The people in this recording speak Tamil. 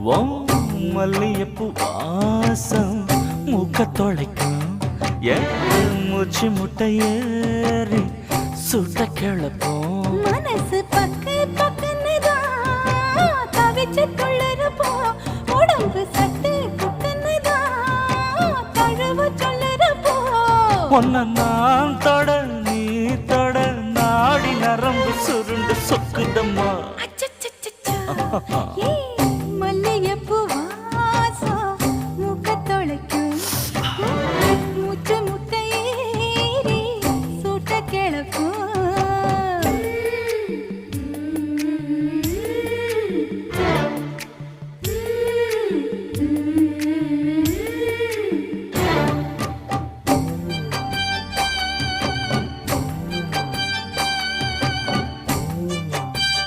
ஓ மல்லியப்பூ வாசம் மூக்க தொலைக்கும் என் மூச்சு முட்டை ஏறி சுட்ட கிளப்போம் மனசு பக்கு பக்குன்னுதான் தவிச்சு துள்ளறப்போ உடம்பு சட்டு புக்குன்னுதான் தழுவு சொல்லுறப்போ ஒன்ன நான் தொட நீ தொட நாடி நரம்பு சுருண்டு சொக்குதம்மா அச்சச்சச்சச்சோ